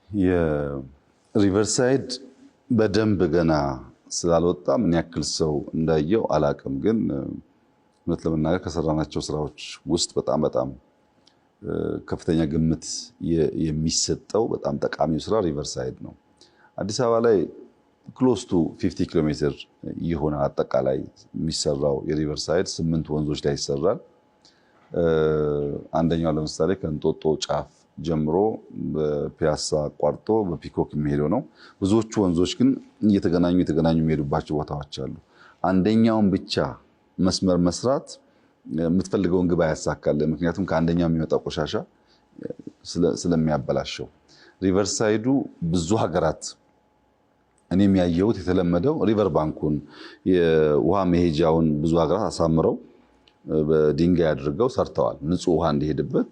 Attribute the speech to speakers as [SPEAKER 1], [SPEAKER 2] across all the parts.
[SPEAKER 1] የሪቨርሳይድ በደንብ ገና ስላልወጣ ምን ያክል ሰው እንዳየው አላቅም። ግን እውነት ለመናገር ከሰራናቸው ስራዎች ውስጥ በጣም ከፍተኛ ግምት የሚሰጠው በጣም ጠቃሚው ስራ ሪቨርሳይድ ነው። አዲስ አበባ ላይ ክሎስ ቱ 50 ኪሎ ሜትር የሆነ አጠቃላይ የሚሰራው የሪቨርሳይድ 8 ወንዞች ላይ ይሰራል። አንደኛው ለምሳሌ ከእንጦጦ ጫፍ ጀምሮ በፒያሳ አቋርጦ በፒኮክ የሚሄደው ነው። ብዙዎቹ ወንዞች ግን እየተገናኙ የሚሄዱባቸው ቦታዎች አሉ። አንደኛውን ብቻ መስመር መስራት የምትፈልገውን ግብ ያሳካል። ምክንያቱም ከአንደኛው የሚመጣው ቆሻሻ ስለሚያበላሸው። ሪቨርሳይዱ ብዙ ሀገራት እኔም ያየሁት የተለመደው ሪቨር ባንኩን የውሃ መሄጃውን ብዙ ሀገራት አሳምረው በድንጋይ አድርገው ሰርተዋል። ንጹህ ውሃ እንዲሄድበት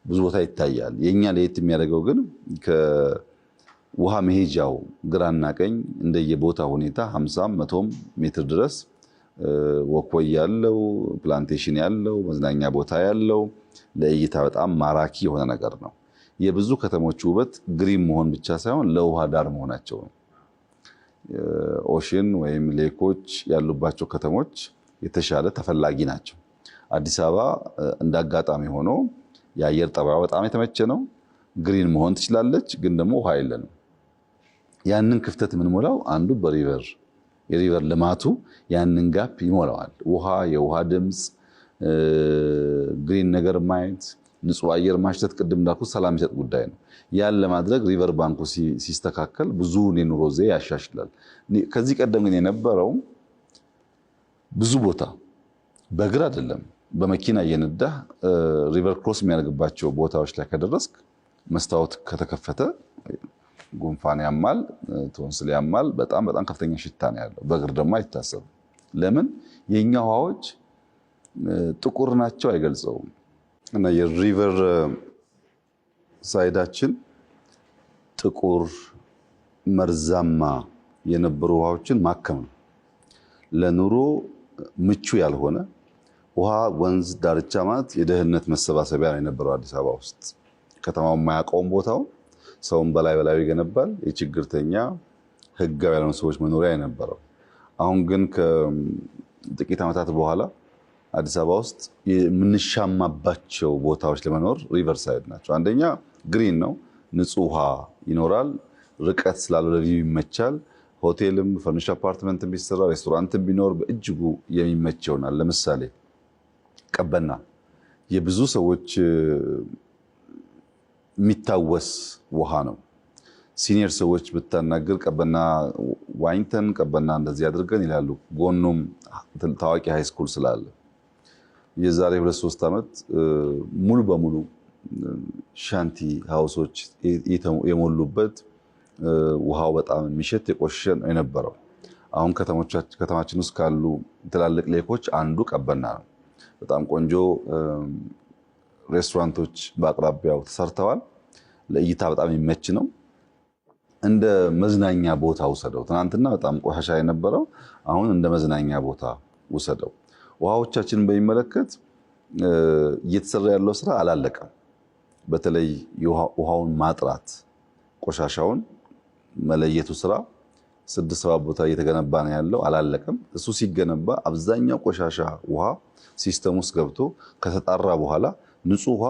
[SPEAKER 1] ብዙ ቦታ ይታያል። የኛ ለየት የሚያደርገው ግን ከውሃ መሄጃው ግራና ቀኝ እንደየቦታ ሁኔታ 50 100 ሜትር ድረስ ወክወይ ያለው ፕላንቴሽን ያለው መዝናኛ ቦታ ያለው ለእይታ በጣም ማራኪ የሆነ ነገር ነው። የብዙ ከተሞች ውበት ግሪን መሆን ብቻ ሳይሆን ለውሃ ዳር መሆናቸው ነው። ኦሽን ወይም ሌኮች ያሉባቸው ከተሞች የተሻለ ተፈላጊ ናቸው። አዲስ አበባ እንዳጋጣሚ ሆኖ የአየር ጠባዩ በጣም የተመቸ ነው። ግሪን መሆን ትችላለች፣ ግን ደግሞ ውሃ የለንም። ያንን ክፍተት የምንሞላው አንዱ የሪቨር ልማቱ ያንን ጋፕ ይሞላዋል። ውሃ፣ የውሃ ድምፅ፣ ግሪን ነገር ማየት፣ ንጹህ አየር ማሽተት ቅድም እንዳልኩት ሰላም የሚሰጥ ጉዳይ ነው። ያን ለማድረግ ሪቨር ባንኩ ሲስተካከል ብዙ የኑሮ ዘዬ ያሻሽላል። ከዚህ ቀደም ግን የነበረው ብዙ ቦታ በእግር አይደለም በመኪና እየነዳህ ሪቨር ክሮስ የሚያደርግባቸው ቦታዎች ላይ ከደረስክ መስታወት ከተከፈተ ጉንፋን ያማል፣ ቶንስል ያማል። በጣም ከፍተኛ ሽታ ነው ያለው። በእግር ደግሞ አይታሰብም። ለምን? የኛ ውሃዎች ጥቁር ናቸው አይገልጸውም። እና የሪቨር ሳይዳችን ጥቁር መርዛማ የነበሩ ውሃዎችን ማከም ነው። ለኑሮ ምቹ ያልሆነ ውሃ ወንዝ ዳርቻ ማለት የደህንነት መሰባሰቢያ ነው የነበረው አዲስ አበባ ውስጥ። ከተማው የማያውቀውም ቦታው ሰውን በላይ ይገነባል። የችግርተኛ ህጋዊ ያልሆኑ ሰዎች መኖሪያ የነበረው። አሁን ግን ከጥቂት ዓመታት በኋላ አዲስ አበባ ውስጥ የምንሻማባቸው ቦታዎች ለመኖር ሪቨርሳይድ ናቸው። አንደኛ ግሪን ነው፣ ንጹህ ውሃ ይኖራል፣ ርቀት ስላለው ለቪው ይመቻል። ሆቴልም ፈርኒሽ አፓርትመንትም ቢሰራ ሬስቶራንትም ቢኖር በእጅጉ የሚመች ይሆናል። ለምሳሌ ቀበና የብዙ ሰዎች የሚታወስ ውሃ ነው። ሲኒየር ሰዎች ብታናገር ቀበና ዋኝተን ቀበና እንደዚህ አድርገን ይላሉ። ጎኑም ታዋቂ ሃይ ስኩል ስላለ የዛሬ 2-3 ዓመት ሙሉ በሙሉ ሻንቲ ሃውሶች የሞሉበት ውሃው በጣም የሚሸት የቆሸሸ ነው የነበረው። አሁን ከተማችን ውስጥ ካሉ ትላልቅ ሌኮች አንዱ ቀበና ነው። በጣም ቆንጆ ሬስቶራንቶች በአቅራቢያው ተሰርተዋል። ለእይታ በጣም የሚመች ነው። እንደ መዝናኛ ቦታ ውሰደው። ትናንትና በጣም ቆሻሻ የነበረው አሁን እንደ መዝናኛ ቦታ ውሰደው። ውሃዎቻችንን በሚመለከት እየተሰራ ያለው ስራ አላለቀም። በተለይ ውሃውን ማጥራት፣ ቆሻሻውን መለየቱ ስራ 6-7 ቦታ እየተገነባ ነው ያለው፣ አላለቀም። እሱ ሲገነባ አብዛኛው ቆሻሻ ውሃ ሲስተም ውስጥ ገብቶ ከተጣራ በኋላ ንጹህ ውሃ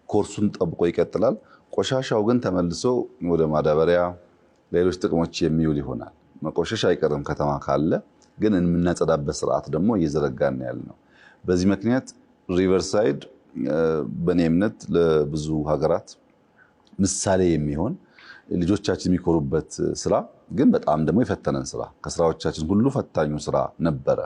[SPEAKER 1] ኮርሱን ጠብቆ ይቀጥላል። ቆሻሻው ግን ተመልሶ ወደ ማዳበሪያ፣ ሌሎች ጥቅሞች የሚውል ይሆናል። መቆሸሽ አይቀርም ከተማ ካለ፣ ግን የምናጸዳበት ስርዓት ደግሞ እየዘረጋን ያለነው። በዚህ ምክንያት ሪቨርሳይድ በእኔ እምነት ለብዙ ሀገራት ምሳሌ የሚሆን ልጆቻችን የሚኮሩበት ስራ፣ ግን በጣም ደግሞ የፈተነን ስራ፣ ከስራዎቻችን ሁሉ ፈታኙ ስራ ነበረ።